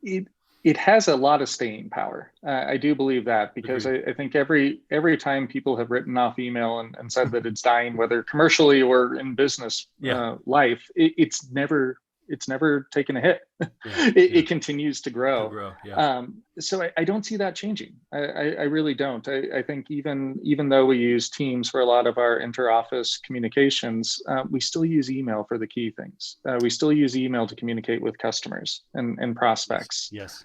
it it has a lot of staying power. I do believe that because Agreed. I think every time people have written off email and said that it's dying, whether commercially or in business Yeah, life, it's never taken a hit. yeah, yeah. It continues to To grow. grow. Yeah, So I don't see that changing. I really don't. I think even though we use Teams for a lot of our inter-office communications, we still use email for the key things. We still use email to communicate with customers and yes, prospects. yes.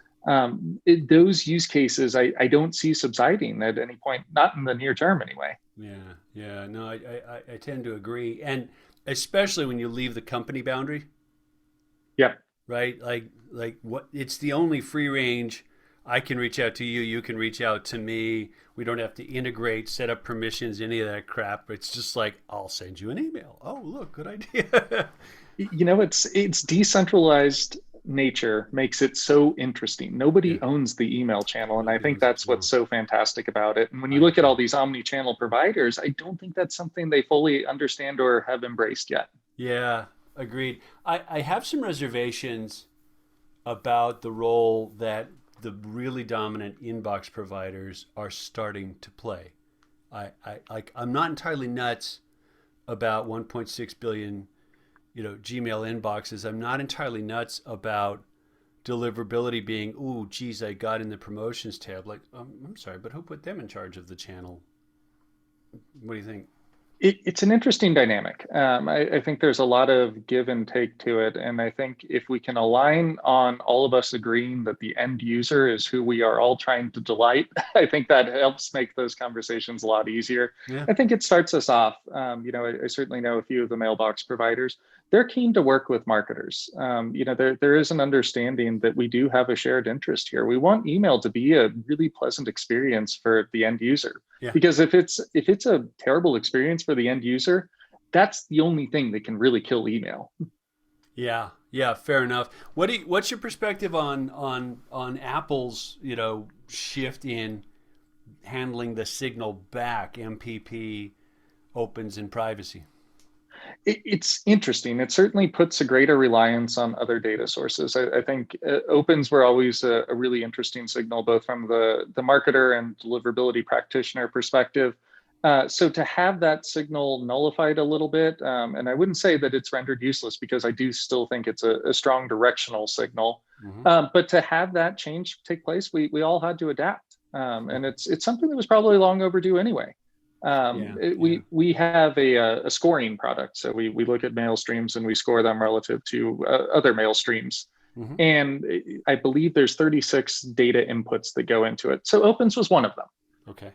Those use cases I don't see subsiding at any point, not in the near term anyway. Yeah, yeah. No, I tend to agree. And especially when you leave the company boundary, Yep. right? Like what, it's the only free range. I can reach out to you, you can reach out to me. We don't have to integrate, set up permissions, any of that crap. It's just like, I'll send you an email. Oh, look, good idea. It's decentralized nature makes it so interesting. Yeah, Nobody owns the email channel, and I nobody think owns it. that's what's No, so fantastic about it. And when you I look at agree. all these omni-channel providers, I don't think that's something they fully understand or have embraced yet. Yeah, agreed. I have some reservations about the role that the really dominant inbox providers are starting to play. I'm not entirely nuts about 1.6 billion, Gmail inboxes. I'm not entirely nuts about deliverability being, ooh, geez, I got in the promotions tab. Like, I'm sorry, but who put them in charge of the channel? What do you think? It's an interesting dynamic. I think there's a lot of give and take to it. And I think if we can align on all of us agreeing that the end user is who we are all trying to delight, I think that helps make those conversations a lot easier. Yeah, I think it starts us off. I certainly know a few of the mailbox providers. They're keen to work with marketers. There is an understanding that we do have a shared interest here. We want email to be a really pleasant experience for the end user, yeah, because if it's a terrible experience for the end user, that's the only thing that can really kill email. yeah, yeah. Fair enough. What's your perspective on Apple's shift in handling the signal back, MPP, opens, and privacy? It's interesting. It certainly puts a greater reliance on other data sources. I think opens were always a really interesting signal, both from the marketer and deliverability practitioner perspective. So to have that signal nullified a little bit, and I wouldn't say that it's rendered useless because I do still think it's a strong directional signal. Hmm. But to have that change take place, we all had to adapt, and it's something that was probably long overdue anyway. Yeah, yeah. We have a scoring product, so we look at mail streams and we score them relative to other mail streams. Hmm. And I believe there's 36 data inputs that go into it. So opens was one of them. Okay.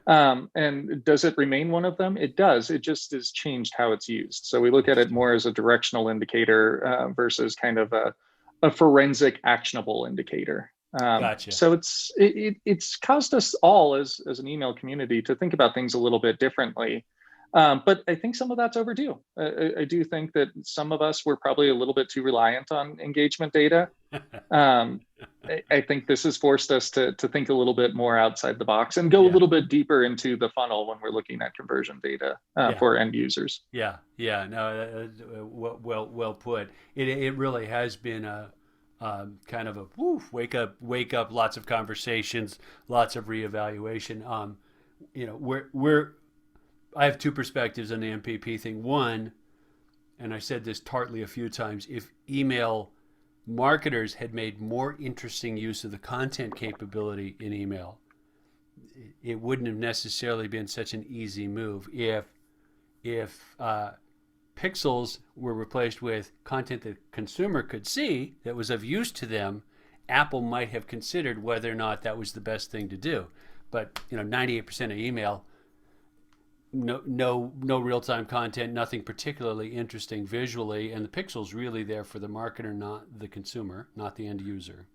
And does it remain one of them? It does. It just has changed how it's used. So we look at it Interesting. more as a directional indicator versus kind of a forensic actionable indicator. Gotcha. So it's caused us all as an email community to think about things a little bit differently. But I think some of that's overdue. I do think that some of us were probably a little bit too reliant on engagement data. I think this has forced us to think a little bit more outside the box and go a Yeah, little bit deeper into the funnel when we're looking at conversion data yeah, for end users. yeah, yeah. No, well put. It really has been a kind of a woof, wake up. Lots of conversations, lots of reevaluation. We're I have two perspectives on the MPP thing. One, and I said this tartly a few times, if email marketers had made more interesting use of the content capability in email, it wouldn't have necessarily been such an easy move. If pixels were replaced with content that consumer could see that was of use to them, Apple might have considered whether or not that was the best thing to do. But 98% of email, no real time content, nothing particularly interesting visually, and the pixel's really there for the marketer, not the consumer, not the end user.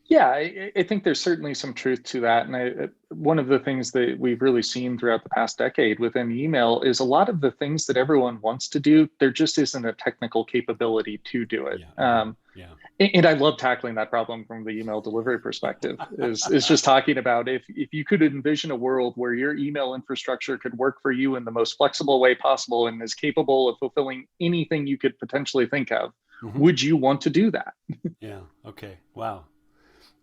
Yeah, I think there's certainly some truth to that. And one of the things that we've really seen throughout the past decade within email is a lot of the things that everyone wants to do, there just isn't a technical capability to do it. Yeah, agreed. Yeah. And I love tackling that problem from the email delivery perspective. Is just talking about if you could envision a world where your email infrastructure could work for you in the most flexible way possible and is capable of fulfilling anything you could potentially think of, Mm-hmm. would you want to do that? Yeah. Okay. Wow.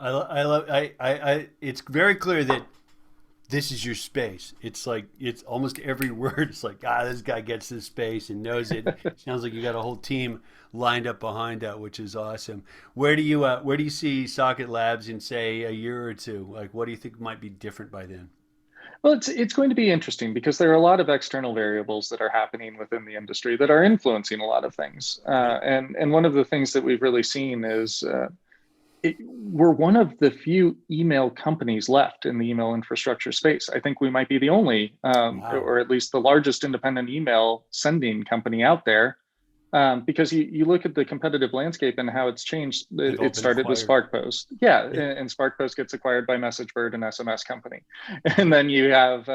I love. It's very clear that this is your space. It's like it's almost every word. It's like this guy gets this space and knows it. Sounds like you got a whole team lined up behind that, which is awesome. Where do you see Socket Labs in say a year or two? Like, what do you think might be different by then? Well, it's going to be interesting because there are a lot of external variables that are happening within the industry that are influencing a lot of things. Yeah. And one of the things that we've really seen is we're one of the few email companies left in the email infrastructure space. I think we might be the only, Wow. or at least the largest independent email sending company out there. Because you look at the competitive landscape and how it's changed. They've all It been started with acquired. SparkPost. Yeah, Yeah. and SparkPost gets acquired by MessageBird, an SMS company. And then you have,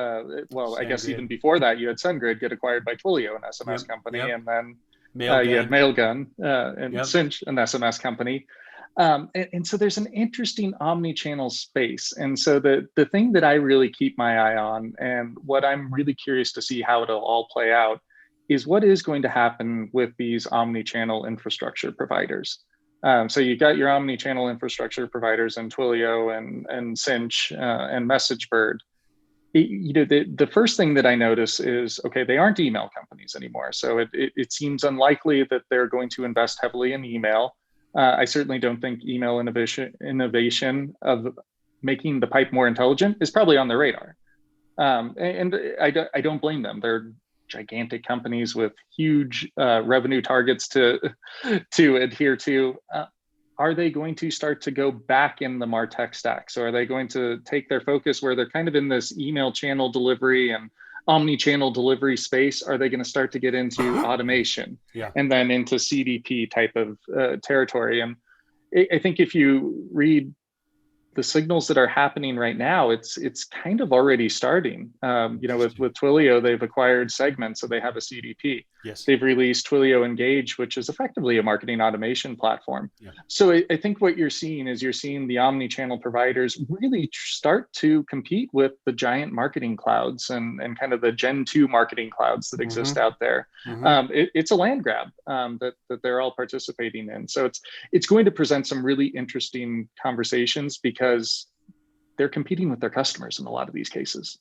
well, I guess even SendGrid. before that, you had SendGrid get acquired by Twilio, an SMS Yep. company. Yep. And then you had Mailgun. Mailgun and Yep. Cinch, an SMS company. And so there's an interesting omni-channel space. And so the thing that I really keep my eye on and what I'm really curious to see how it'll all play out is what is going to happen with these omni-channel infrastructure providers. So you've got your omni-channel infrastructure providers and Twilio and Cinch and MessageBird. The first thing that I notice is, okay, they aren't email companies anymore. So it seems unlikely that they're going to invest heavily in email. I certainly don't think email innovation of making the pipe more intelligent is probably on their radar. And I don't blame them. They're gigantic companies with huge revenue targets to adhere to. Are they going to start to go back in the MarTech stack? So are they going to take their focus where they're kind of in this email channel delivery and omni-channel delivery space? Are they going to start to get into automation Yeah. and then into CDP type of territory? And I think if you read the signals that are happening right now, it's kind of already starting. Interesting. With Twilio, they've acquired Segment, so they have a CDP. Yes. They've released Twilio Engage, which is effectively a marketing automation platform. Yeah. So I think what you're seeing is you're seeing the omni-channel providers really start to compete with the giant marketing clouds and kind of the Gen 2 marketing clouds that exist Mm-hmm. out there. Mm-hmm. It's a land grab that they're all participating in. So it's going to present some really interesting conversations because they're competing with their customers in a lot of these cases.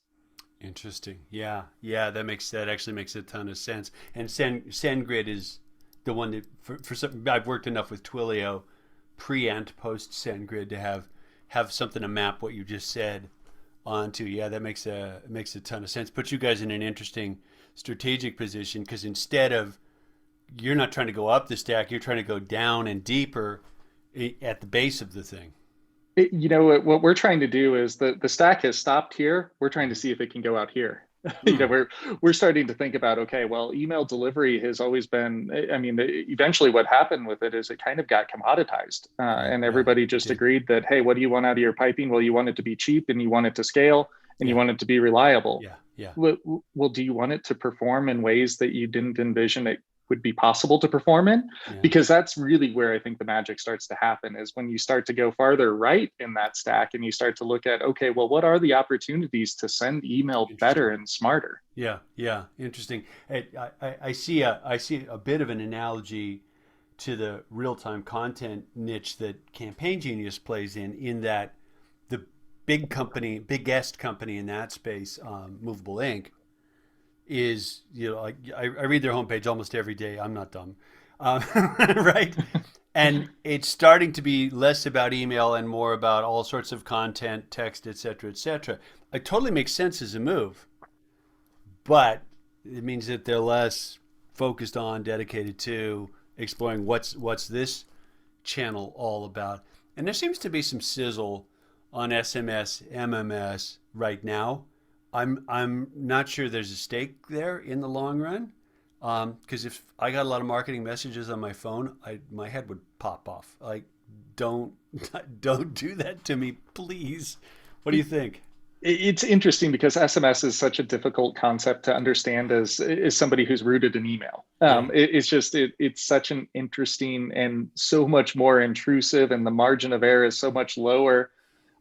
Interesting. Yeah. Yeah. That actually makes a ton of sense. And SendGrid is the one that for some I've worked enough with Twilio pre and post SendGrid to have something to map what you just said onto. Yeah, that makes a ton of sense. Puts you guys in an interesting strategic position because instead of you're not trying to go up the stack, you're trying to go down and deeper at the base of the thing. What we're trying to do is the stack has stopped here. We're trying to see if it can go out here. Hmm. We're starting to think about, okay, well, email delivery has always been, I mean, eventually what happened with it is it kind of got commoditized, Yeah. and Yeah. everybody It just did. agreed that, hey, what do you want out of your piping? Well, you want it to be cheap and you want it to scale and you Yeah. want it to be reliable. Yeah. Yeah. Well, do you want it to perform in ways that you didn't envision it would be possible to perform in, Yeah. because that's really where I think the magic starts to happen, is when you start to go farther right in that stack and you start to look at, okay, well, what are the opportunities to send email better Interesting. and smarter? Yeah, yeah, interesting. I see a bit of an analogy to the real time content niche that Campaign Genius plays in that the big company, biggest company in that space, Movable Ink, is like I read their homepage almost every day. I'm not dumb, right? And it's starting to be less about email and more about all sorts of content, text, et cetera, et cetera. It totally makes sense as a move, but it means that they're less focused on, dedicated to exploring what's this channel all about. And there seems to be some sizzle on SMS, MMS right now. I'm not sure there's a stake there in the long run. Because if I got a lot of marketing messages on my phone, my head would pop off. Like, don't don't do that to me, please. What do you think? It's interesting because SMS is such a difficult concept to understand as somebody who's rooted in email. Yeah, It's just it's such an interesting and so much more intrusive, and the margin of error is so much lower.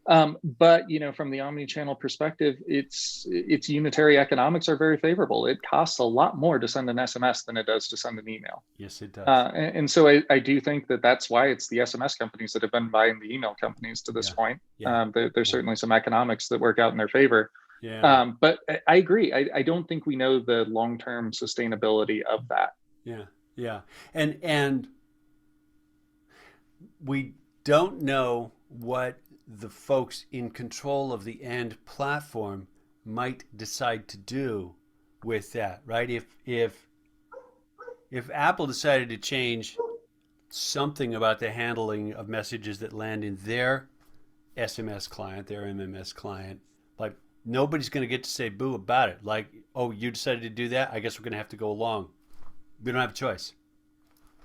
But from the omni-channel perspective, its unitary economics are very favorable. It costs a lot more to send an SMS than it does to send an email. yes, it does. And so I do think that that's why it's the SMS companies that have been buying the email companies to this Yeah, point. yeah, There's yeah, certainly some economics that work out in their favor. yeah, But I agree. I don't think we know the long-term sustainability of that. yeah, yeah. And we don't know what the folks in control of the end platform might decide to do with that, right? If Apple decided to change something about the handling of messages that land in their SMS client, their MMS client, like nobody's going to get to say boo about it. Like, oh, you decided to do that? I guess we're going to have to go along. We don't have a choice.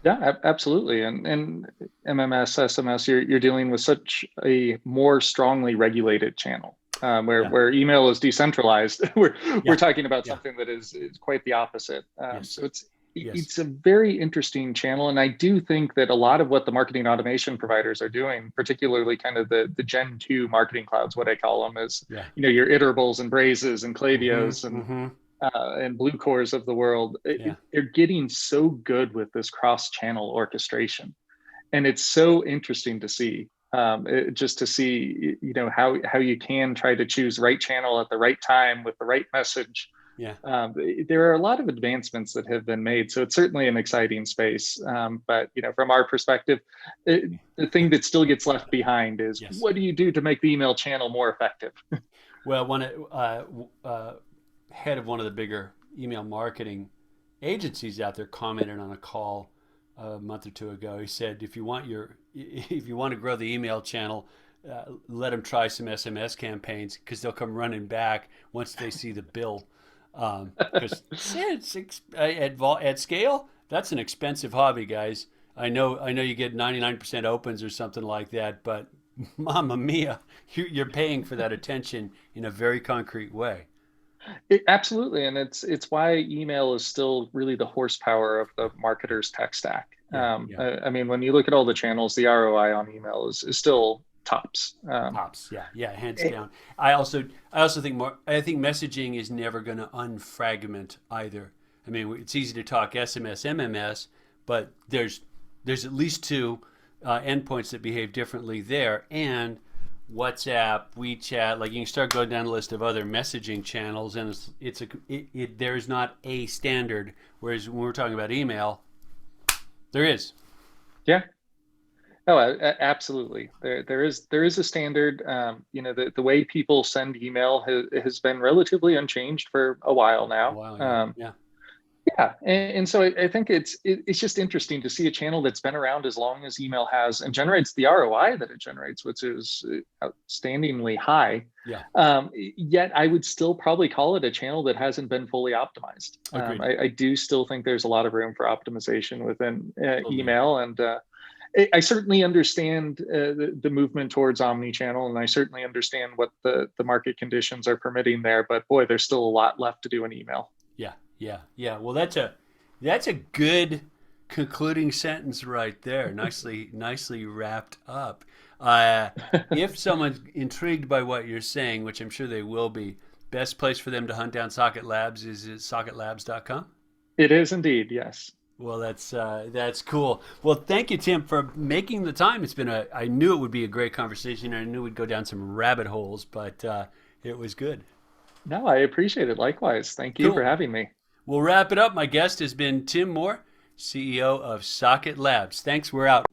Yeah, absolutely. And MMS, SMS, you're dealing with such a more strongly regulated channel. Yeah, Where email is decentralized, we're yeah, talking about yeah. something that is quite the opposite. Yes, So yes, it's a very interesting channel, and I do think that a lot of what the marketing automation providers are doing, particularly kind of the Gen 2 marketing clouds, what I call them, is yeah. your Iterables and Brazes and Mm-hmm, Klavios mm-hmm. and Blue Cores of the world. Yeah, They're getting so good with this cross-channel orchestration, and it's so interesting to see. Just to see, how you can try to choose right channel at the right time with the right message. yeah. There are a lot of advancements that have been made, so it's certainly an exciting space. But from our perspective, the thing that still gets left behind is, Yes. what do you do to make the email channel more effective? Well, head of one of the bigger email marketing agencies out there commented on a call a month or two ago. He said, if you want to grow the email channel, let them try some SMS campaigns because they'll come running back once they see the bill. Because at scale, that's an expensive hobby, guys. I know you get 99% opens or something like that, but Mamma mia, you're paying for that attention in a very concrete way. Absolutely, and it's why email is still really the horsepower of the marketer's tech stack. Yeah, yeah. I mean, when you look at all the channels, the ROI on email is still tops. Tops, yeah, yeah, hands down. I also think messaging is never going to unfragment either. I mean, it's easy to talk SMS, MMS, but there's at least two endpoints that behave differently there, and WhatsApp, WeChat, like you can start going down a list of other messaging channels, and there's not a standard. Whereas when we're talking about email, there is. Yeah, oh, absolutely. There is a standard. The way people send email has been relatively unchanged for a while now. Wow, yeah, yeah, Yeah, and so I think it's just interesting to see a channel that's been around as long as email has and generates the ROI that it generates, which is outstandingly high. yeah. Yet I would still probably call it a channel that hasn't been fully optimized. Agreed. I do still think there's a lot of room for optimization within Totally. email, and I certainly understand the movement towards omni-channel, and I certainly understand what the market conditions are permitting there. But boy, there's still a lot left to do in email. Yeah, yeah, yeah. Well, That's a good concluding sentence right there. Nicely wrapped up. Uh, if someone's intrigued by what you're saying, which I'm sure they will be, best place for them to hunt down Socket Labs is at SocketLabs.com. It is indeed, yes. Well, that's cool. Well, thank you, Tim, for making the time. It's been a. I knew it would be a great conversation. I knew we'd go down some rabbit holes, but it was good. No, I appreciate it. Likewise. Thank you for Cool. having me. We'll wrap it up. My guest has been Tim Moore, CEO of Socket Labs. Thanks. We're out.